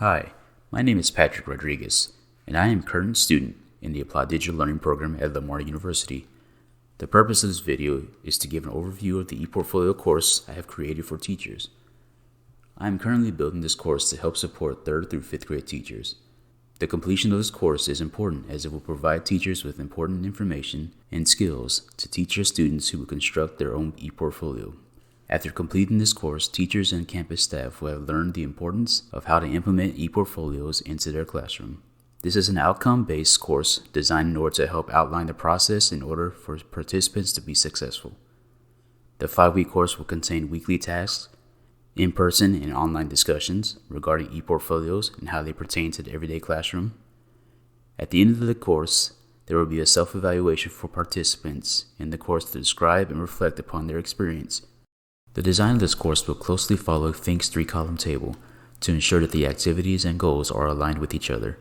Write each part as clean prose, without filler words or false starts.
Hi, my name is Patrick Rodriguez, and I am a current student in the Applied Digital Learning Program at Lamar University. The purpose of this video is to give an overview of the ePortfolio course I have created for teachers. I am currently building this course to help support 3rd through 5th grade teachers. The completion of this course is important as it will provide teachers with important information and skills to teach their students who will construct their own ePortfolio. After completing this course, teachers and campus staff will have learned the importance of how to implement ePortfolios into their classroom. This is an outcome-based course designed in order to help outline the process in order for participants to be successful. The 5-week course will contain weekly tasks, in-person and online discussions regarding ePortfolios and how they pertain to the everyday classroom. At the end of the course, there will be a self-evaluation for participants in the course to describe and reflect upon their experience. The design of this course will closely follow Fink's 3-column table to ensure that the activities and goals are aligned with each other.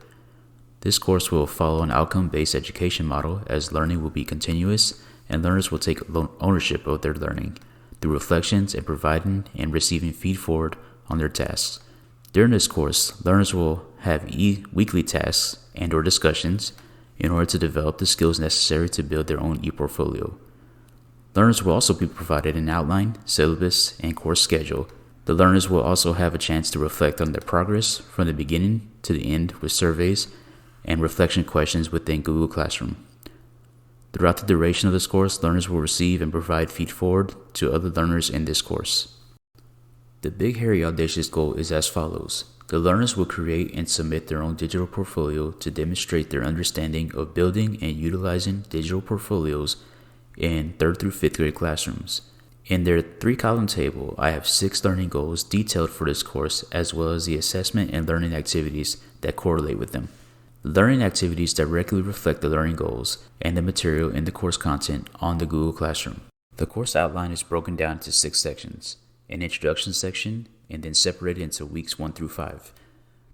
This course will follow an outcome-based education model as learning will be continuous and learners will take ownership of their learning through reflections and providing and receiving feed-forward on their tasks. During this course, learners will have weekly tasks and/or discussions in order to develop the skills necessary to build their own ePortfolio. Learners will also be provided an outline, syllabus, and course schedule. The learners will also have a chance to reflect on their progress from the beginning to the end with surveys and reflection questions within Google Classroom. Throughout the duration of this course, learners will receive and provide feed-forward to other learners in this course. The big, hairy, audacious goal is as follows. The learners will create and submit their own digital portfolio to demonstrate their understanding of building and utilizing digital portfolios in 3rd through 5th grade classrooms. In their 3-column table, I have 6 learning goals detailed for this course as well as the assessment and learning activities that correlate with them. The learning activities directly reflect the learning goals and the material in the course content on the Google Classroom. The course outline is broken down into 6 sections, an introduction section, and then separated into weeks 1 through 5.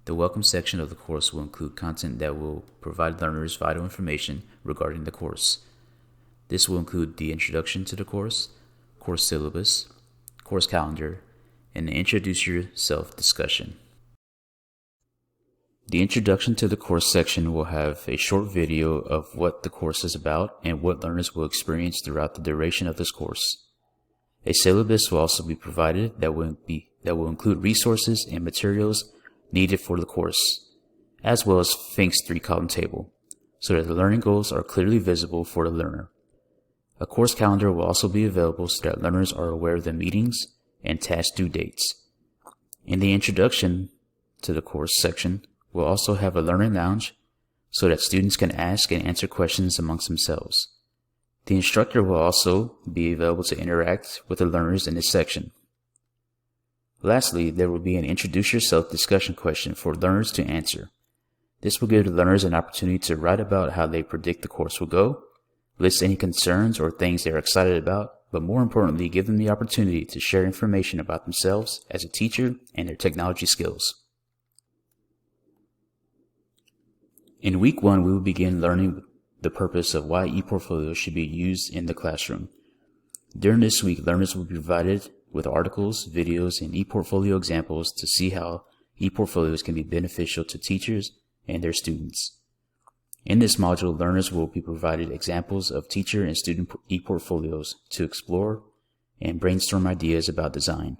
The welcome section of the course will include content that will provide learners vital information regarding the course. This will include the introduction to the course syllabus, course calendar, and the introduce yourself discussion. The introduction to the course section will have a short video of what the course is about and what learners will experience throughout the duration of this course. A syllabus will also be provided that will include resources and materials needed for the course, as well as Fink's 3-column table, so that the learning goals are clearly visible for the learner. A course calendar will also be available so that learners are aware of the meetings and task due dates. In the introduction to the course section, we'll also have a learning lounge so that students can ask and answer questions amongst themselves. The instructor will also be available to interact with the learners in this section. Lastly, there will be an introduce yourself discussion question for learners to answer. This will give the learners an opportunity to write about how they predict the course will go, list any concerns or things they're excited about, but more importantly, give them the opportunity to share information about themselves as a teacher and their technology skills. In week 1, we will begin learning the purpose of why ePortfolios should be used in the classroom. During this week, learners will be provided with articles, videos, and ePortfolio examples to see how ePortfolios can be beneficial to teachers and their students. In this module, learners will be provided examples of teacher and student ePortfolios to explore and brainstorm ideas about design.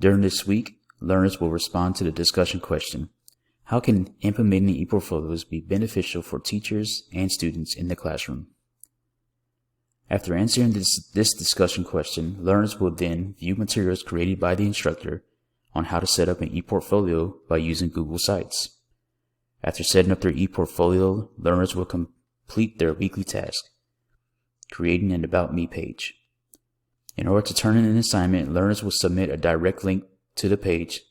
During this week, learners will respond to the discussion question, how can implementing ePortfolios be beneficial for teachers and students in the classroom? After answering this discussion question, learners will then view materials created by the instructor on how to set up an ePortfolio by using Google Sites. After setting up their ePortfolio, learners will complete their weekly task, creating an About Me page. In order to turn in an assignment, learners will submit a direct link to the page.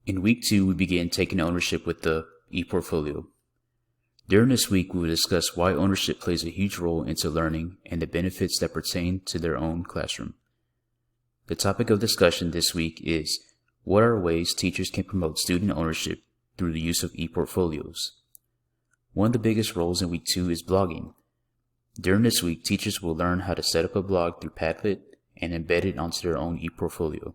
In week 2, we begin taking ownership with the ePortfolio. During this week, we will discuss why ownership plays a huge role into learning and the benefits that pertain to their own classroom. The topic of discussion this week is, what are ways teachers can promote student ownership through the use of ePortfolios? One of the biggest roles in week 2 is blogging. During this week, teachers will learn how to set up a blog through Padlet and embed it onto their own ePortfolio.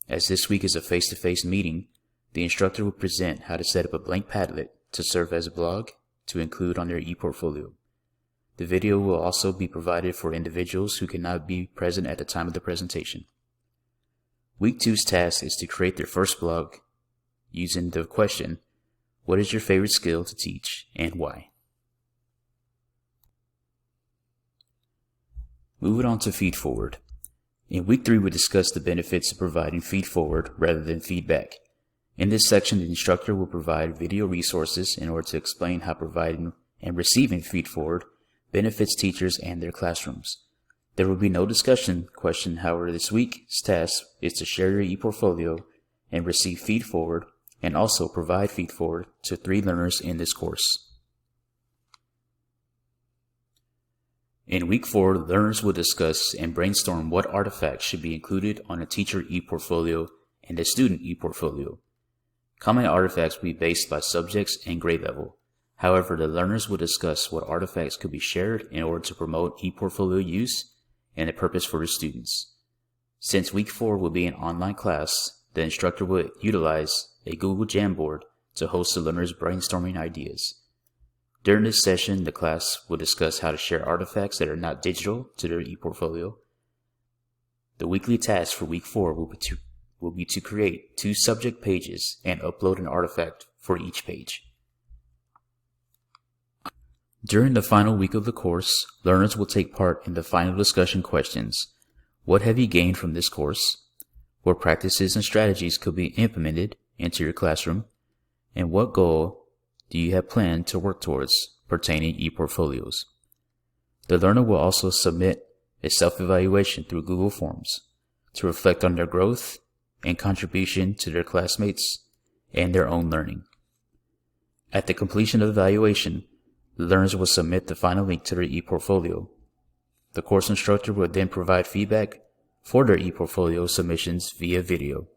As this week is a face-to-face meeting, the instructor will present how to set up a blank Padlet to serve as a blog to include on their ePortfolio. The video will also be provided for individuals who cannot be present at the time of the presentation. Week 2's task is to create their first blog using the question, what is your favorite skill to teach and why? Moving on to Feed Forward. In Week 3, we discuss the benefits of providing feed forward rather than feedback. In this section, the instructor will provide video resources in order to explain how providing and receiving feed forward benefits teachers and their classrooms. There will be no discussion question, however, this week's task is to share your ePortfolio and receive feed forward and also provide feed forward to 3 learners in this course. In Week 4, learners will discuss and brainstorm what artifacts should be included on a teacher ePortfolio and a student ePortfolio. Common artifacts will be based by subjects and grade level. However, the learners will discuss what artifacts could be shared in order to promote ePortfolio use and the purpose for the students. Since Week 4 will be an online class, the instructor will utilize a Google Jamboard to host the learners' brainstorming ideas. During this session, the class will discuss how to share artifacts that are not digital to their ePortfolio. The weekly task for Week 4 will be to create 2 subject pages and upload an artifact for each page. During the final week of the course, learners will take part in the final discussion questions. What have you gained from this course? What practices and strategies could be implemented into your classroom? And what goal do you have planned to work towards pertaining ePortfolios? The learner will also submit a self-evaluation through Google Forms to reflect on their growth and contribution to their classmates and their own learning. At the completion of the evaluation, the learners will submit the final link to their ePortfolio. The course instructor will then provide feedback for their ePortfolio submissions via video.